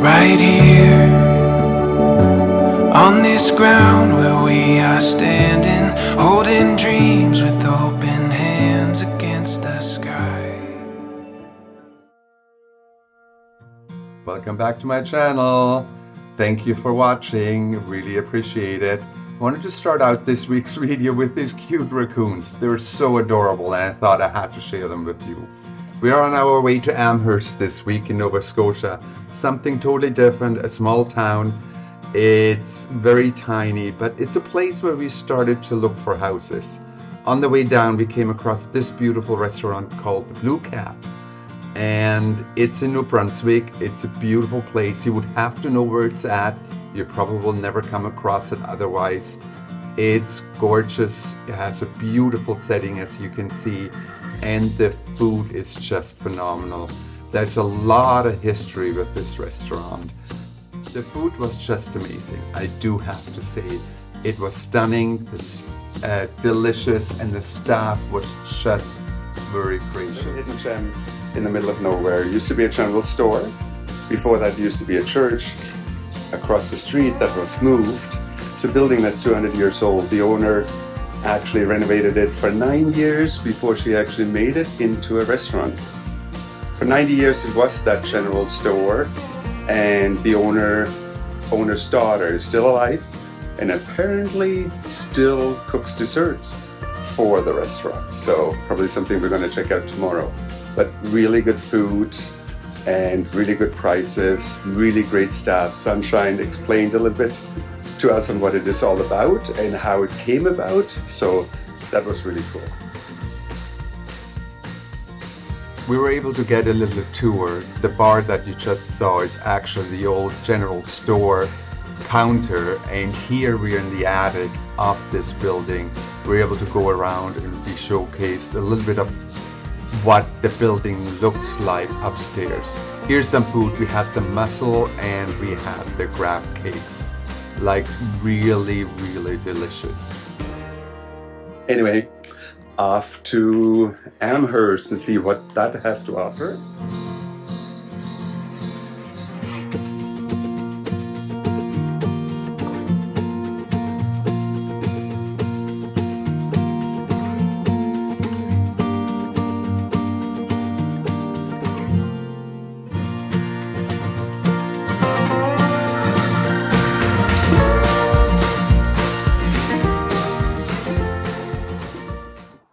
right here on this ground where we are standing, holding dreams with open hands against the sky. Welcome back to my channel. Thank you for watching, really appreciate it. I wanted to start out this week's video with these cute raccoons. They're so adorable and I thought I had to share them with you. We are on our way to Amherst this week in Nova Scotia. Something totally different, a small town. It's very tiny, but it's a place where we started to look for houses. On the way down, we came across this beautiful restaurant called the Blue Cat. And it's in New Brunswick. It's a beautiful place. You would have to know where it's at. You probably will never come across it otherwise. It's gorgeous. It has a beautiful setting, as you can see, and the food is just phenomenal. There's a lot of history with this restaurant. The food was just amazing. I do have to say, it was stunning, delicious, and the staff was just very gracious. Hidden gem in the middle of nowhere. It used to be a general store. Before that, it used to be a church. Across the street, that was moved. It's a building that's 200 years old. The owner actually renovated it for 9 years before she actually made it into a restaurant. For 90 years, it was that general store, and the owner's daughter is still alive and apparently still cooks desserts for the restaurant. So probably something we're going to check out tomorrow. But really good food and really good prices, really great staff. Sunshine explained a little bit to us on what it is all about and how it came about. So that was really cool. We were able to get a little tour. The bar that you just saw is actually the old general store counter, and here we are in the attic of this building. We're able to go around and be showcased a little bit of what the building looks like upstairs. Here's some food. We had the mussel and we had the crab cakes. Like really, really delicious. Anyway, off to Amherst and see what that has to offer.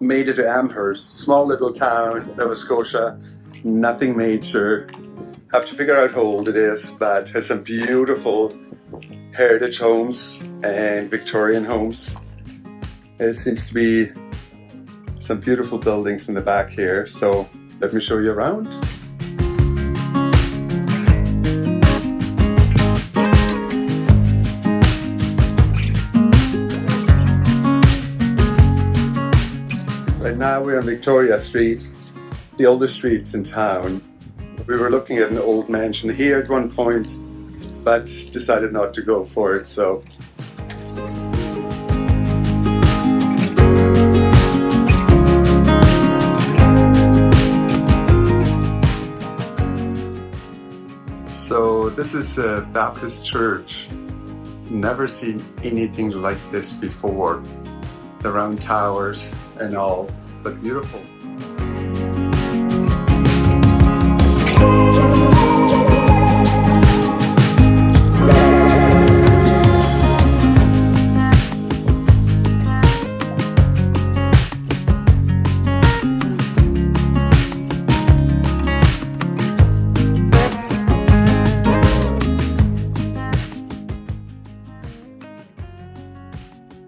Made it to Amherst, small little town, Nova Scotia, nothing major. Have to figure out how old it is, but has some beautiful heritage homes and Victorian homes. There seems to be some beautiful buildings in the back here, so let me show you around. Right now we're on Victoria Street, the oldest streets in town. We were looking at an old mansion here at one point, but decided not to go for it, so. So this is a Baptist church. Never seen anything like this before. The round towers and all, but beautiful.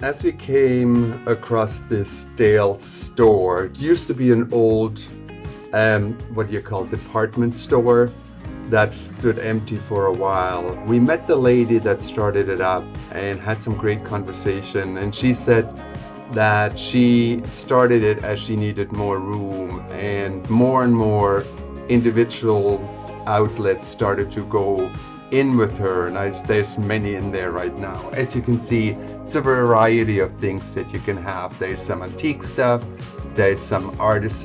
As we came across this Dayle store, it used to be an old, department store that stood empty for a while. We met the lady that started it up and had some great conversation, and she said that she started it as she needed more room, and more individual outlets started to go in with her, and there's many in there right now. As you can see, it's a variety of things that you can have. There's some antique stuff, there's some artists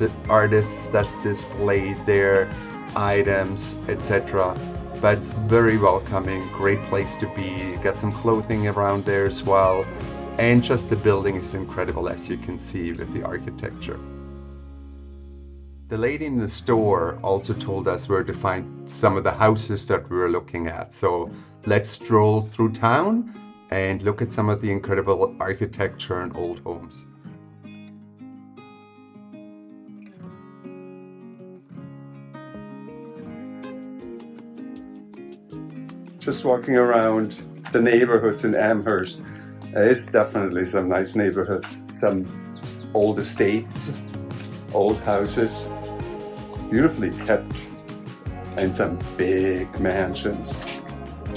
that display their items, etc. but it's very welcoming, great place to be. Got some clothing around there as well, and just the building is incredible, as you can see with the architecture. The lady in the store also told us where to find some of the houses that we were looking at. So let's stroll through town and look at some of the incredible architecture and old homes. Just walking around the neighborhoods in Amherst, it's definitely some nice neighborhoods, some old estates, old houses, beautifully kept, and some big mansions.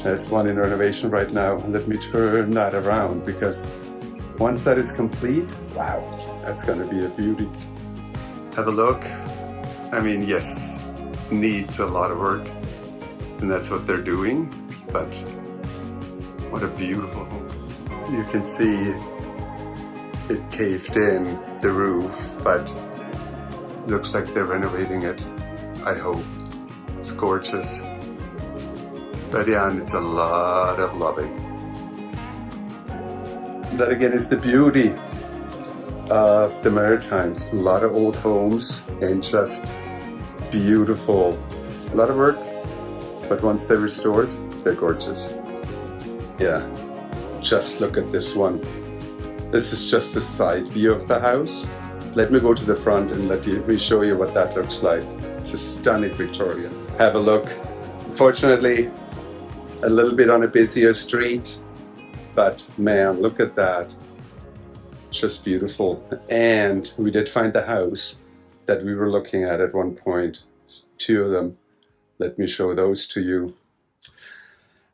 There's one in renovation right now. Let me turn that around, because once that is complete, wow, that's going to be a beauty. Have a look. I mean, yes, needs a lot of work, and that's what they're doing, but what a beautiful home. You can see it caved in, the roof, but looks like they're renovating it, I hope. It's gorgeous. But yeah, and it's a lot of loving. That again is the beauty of the Maritimes. A lot of old homes and just beautiful. A lot of work, but once they're restored, they're gorgeous. Yeah, just look at this one. This is just a side view of the house. Let me go to the front and let me show you what that looks like. It's a stunning Victorian. Have a look. Unfortunately, a little bit on a busier street, but man, look at that. Just beautiful. And we did find the house that we were looking at one point. 2 of them. Let me show those to you.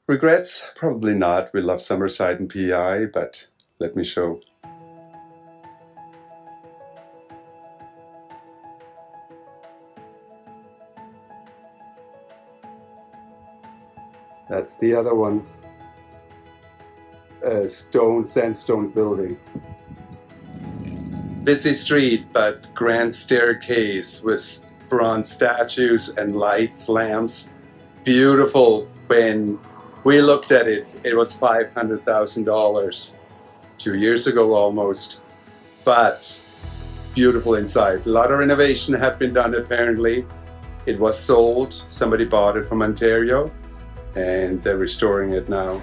Regrets? Probably not. We love Summerside and PI, but let me show. That's the other one. Sandstone building. Busy street, but grand staircase with bronze statues and lights, lamps. Beautiful. When we looked at it, it was $500,000 2 years ago almost, but beautiful inside. A lot of renovation had been done apparently. It was sold. Somebody bought it from Ontario, and they're restoring it now.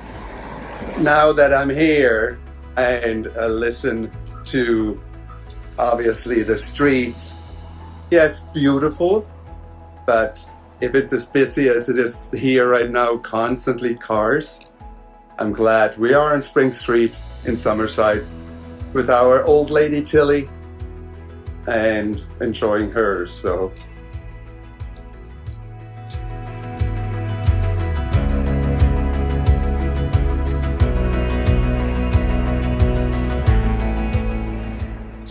Now that I'm here and listen to obviously the streets, yes, beautiful, but if it's as busy as it is here right now, constantly cars, I'm glad we are on Spring Street in Summerside with our old lady Tilly and enjoying her. So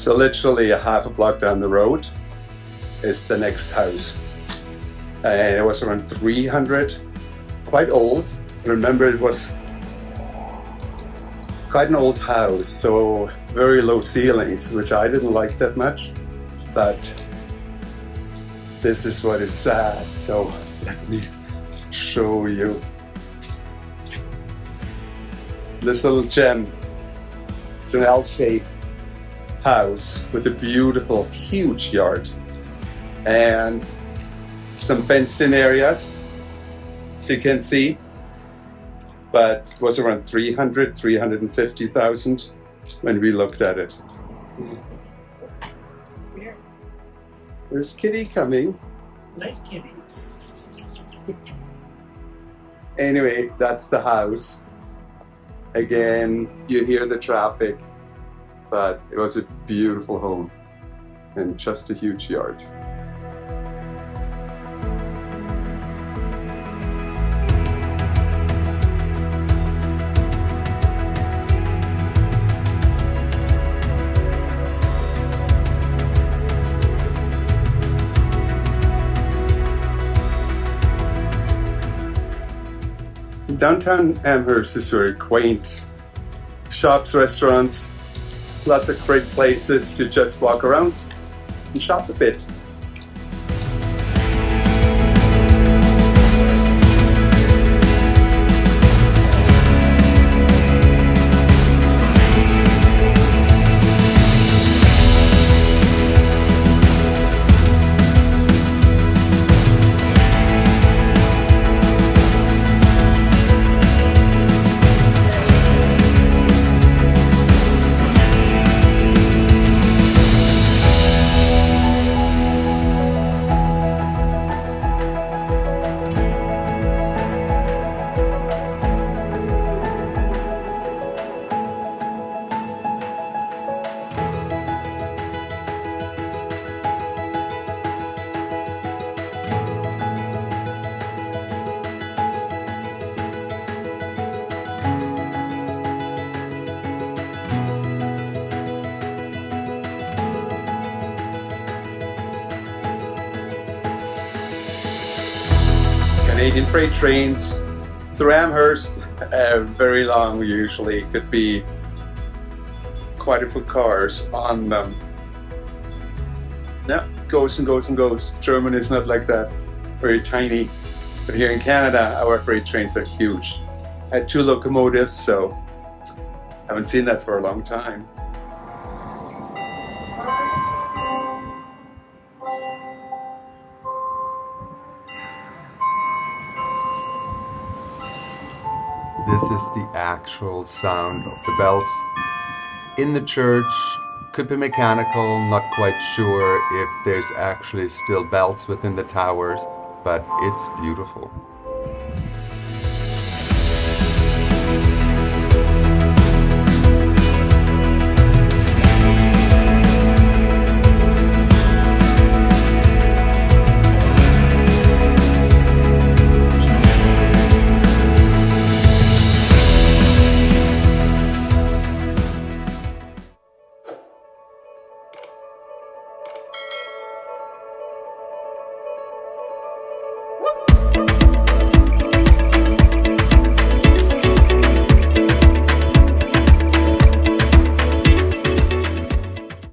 literally a half a block down the road is the next house. And it was around 300, quite old. Remember, it was quite an old house, so very low ceilings, which I didn't like that much, but this is what it's at. So let me show you this little gem. It's an L-shaped house with a beautiful, huge yard and some fenced-in areas, so you can see, but it was around 350,000 when we looked at it. There's Kitty coming. Nice kitty. Anyway, that's the house. Again, you hear the traffic, but it was a beautiful home and just a huge yard. Downtown Amherst is very quaint. Shops, restaurants, lots of great places to just walk around and shop a bit. Canadian freight trains through Amherst, very long usually, could be quite a few cars on them. Yeah, goes and goes and goes. Germany is not like that, very tiny. But here in Canada, our freight trains are huge. I had 2 locomotives, so I haven't seen that for a long time. This is the actual sound of the bells in the church. Could be mechanical, not quite sure if there's actually still bells within the towers, but it's beautiful.